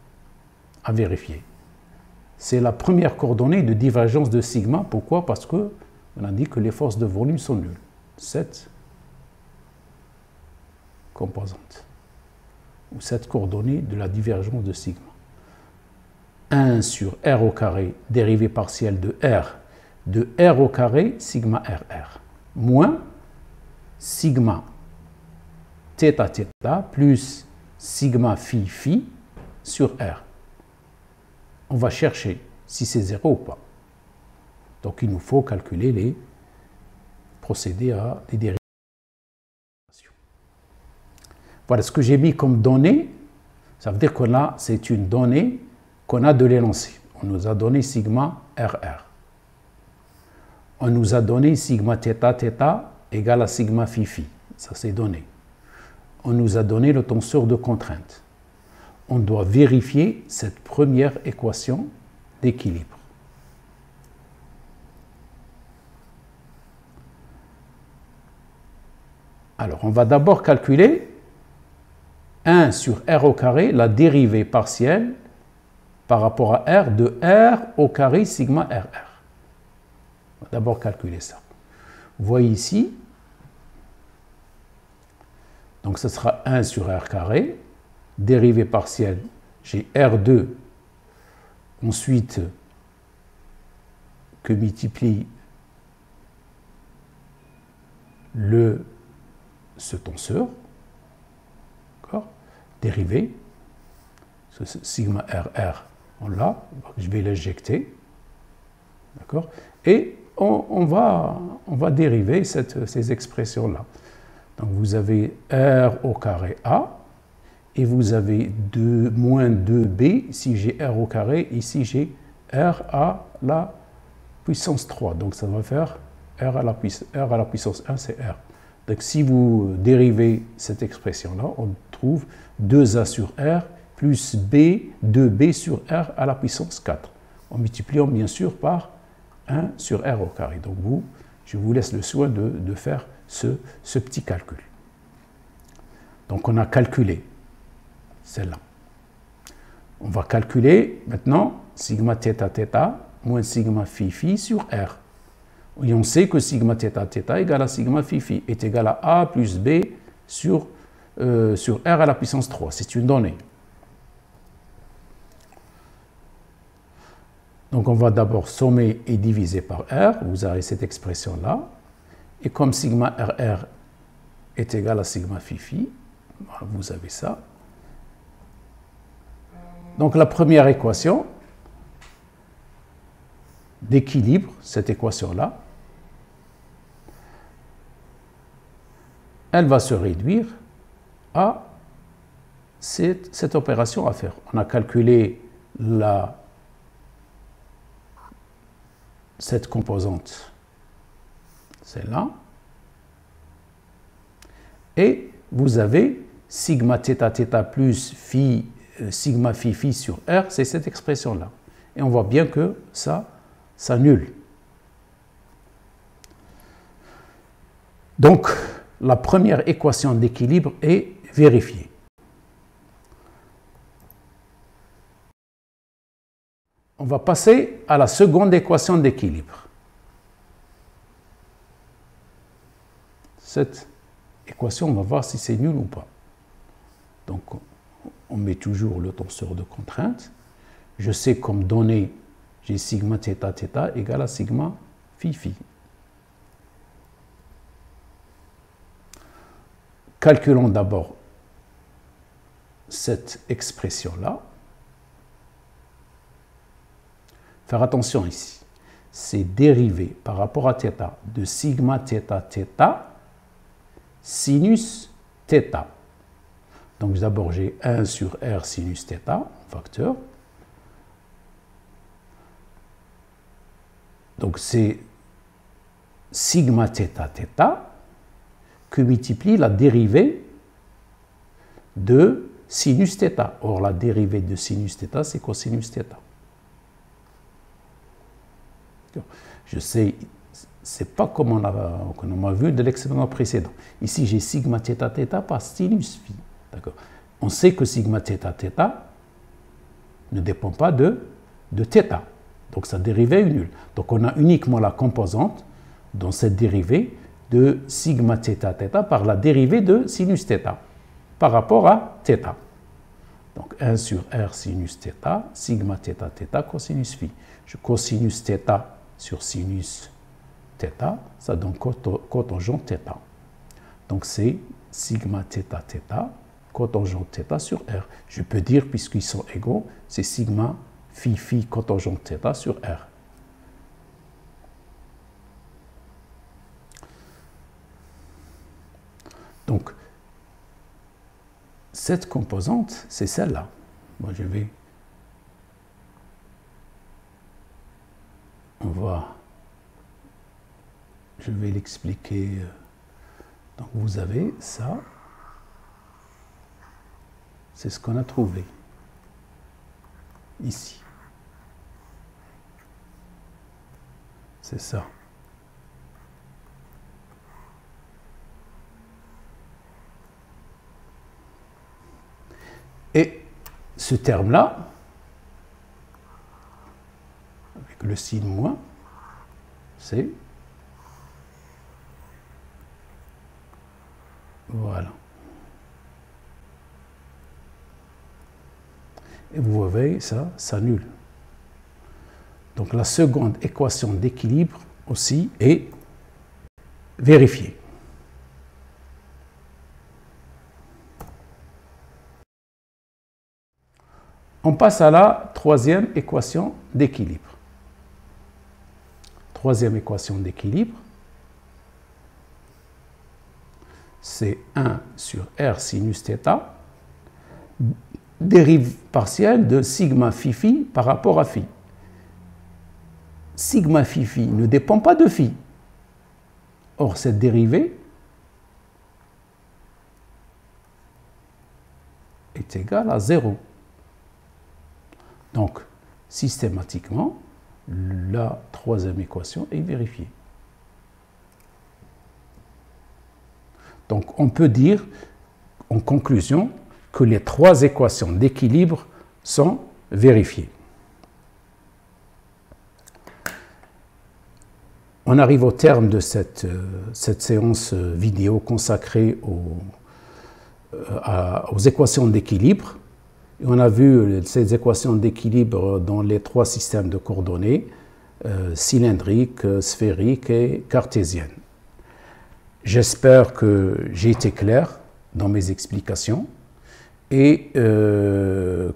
à vérifier, c'est la première coordonnée de divergence de sigma. Pourquoi? Parce qu'on a dit que les forces de volume sont nulles. Cette composante, ou cette coordonnée de la divergence de sigma. 1 sur R au carré, dérivée partielle de R au carré, sigma RR, moins sigma θ plus sigma phi sur R. On va chercher si c'est 0 ou pas. Donc il nous faut calculer procéder à des dérivations. Voilà ce que j'ai mis comme donnée. Ça veut dire que là, c'est une donnée qu'on a de l'énoncé. On nous a donné sigma RR. On nous a donné sigma θ égale à sigma phi. Ça, c'est donné. On nous a donné le tenseur de contrainte. On doit vérifier cette première équation d'équilibre. Alors, on va d'abord calculer 1 sur R au carré, la dérivée partielle par rapport à R de R au carré sigma RR. On va d'abord calculer ça. Vous voyez ici, donc ce sera 1 sur R carré, dérivée partielle, j'ai R2, ensuite que multiplie ce tenseur, d'accord, dérivé, ce sigma RR, on l'a, je vais l'injecter, d'accord, et on va dériver ces expressions-là. Donc vous avez R au carré A, et vous avez moins 2B, ici j'ai R au carré, ici j'ai r à la puissance 3. Donc ça va faire r à la puissance 1, c'est r. Donc si vous dérivez cette expression-là, on trouve 2a sur r plus b, 2b sur r à la puissance 4. En multipliant bien sûr par 1 sur r au carré. Donc je vous laisse le soin de faire ce petit calcul. Donc on a calculé celle-là. On va calculer maintenant sigma θ moins sigma phi sur r. Et on sait que sigma θ égale à sigma phi est égal à a plus b sur r à la puissance 3. C'est une donnée. Donc on va d'abord sommer et diviser par r. Vous avez cette expression-là. Et comme sigma rr est égal à sigma phi, vous avez ça. Donc la première équation d'équilibre, cette équation-là, elle va se réduire à cette opération à faire. On a calculé cette composante, celle-là, et vous avez sigma θ plus sigma phi sur r, c'est cette expression-là. Et on voit bien que ça s'annule. Donc, la première équation d'équilibre est vérifiée. On va passer à la seconde équation d'équilibre. Cette équation, on va voir si c'est nul ou pas. Donc, on met toujours le tenseur de contrainte. Je sais comme donnée, j'ai sigma θ égale à sigma phi. Calculons d'abord cette expression-là. Faire attention ici. C'est dérivé par rapport à θ de sigma θ sinus θ. Donc d'abord j'ai 1 sur r sinus θ, facteur. Donc c'est sigma θ que multiplie la dérivée de sinus θ. Or la dérivée de sinus θ, c'est cosinus θ. Je sais, c'est pas comme on a vu de l'expérience précédent. Ici j'ai sigma θ par sinus phi. On sait que sigma θ ne dépend pas de θ. Donc sa dérivée est nulle. Donc on a uniquement la composante dans cette dérivée de sigma θ par la dérivée de sinus θ par rapport à θ. Donc 1 sur r sinus θ, sigma θ cosinus phi. Je cosinus θ sur sinus θ, ça donne cotangent θ. Donc c'est sigma θ cotangent θ sur r. Je peux dire, puisqu'ils sont égaux, c'est sigma phi cotangent θ sur r. Donc, cette composante, c'est celle-là. Moi, je vais l'expliquer. Donc, vous avez ça. C'est ce qu'on a trouvé ici. C'est ça. Et ce terme-là, avec le signe moins, c'est voilà. Et vous voyez, ça s'annule. Donc la seconde équation d'équilibre aussi est vérifiée. On passe à la troisième équation d'équilibre. Troisième équation d'équilibre, c'est 1 sur r sinus θ, dérive partielle de sigma phi par rapport à phi. sigma phi ne dépend pas de phi. Or, cette dérivée est égale à 0. Donc, systématiquement, la troisième équation est vérifiée. Donc, on peut dire, en conclusion, que les trois équations d'équilibre sont vérifiées. On arrive au terme de cette séance vidéo consacrée aux équations d'équilibre. On a vu ces équations d'équilibre dans les trois systèmes de coordonnées, cylindriques, sphériques et cartésiennes. J'espère que j'ai été clair dans mes explications et que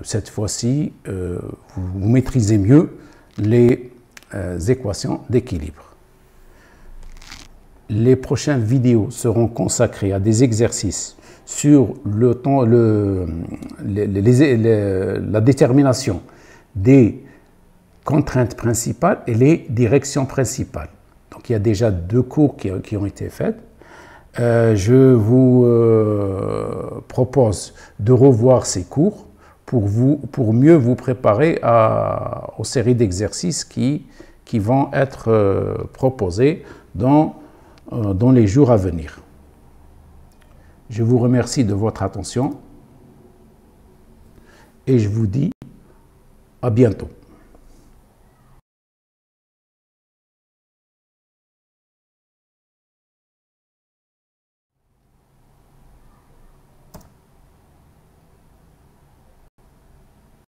cette fois-ci, vous maîtrisez mieux les équations d'équilibre. Les prochaines vidéos seront consacrées à des exercices sur la détermination des contraintes principales et les directions principales. Donc il y a déjà 2 cours qui ont été faits. Je vous propose de revoir ces cours pour mieux vous préparer aux séries d'exercices qui vont être proposés dans les jours à venir. Je vous remercie de votre attention et je vous dis à bientôt.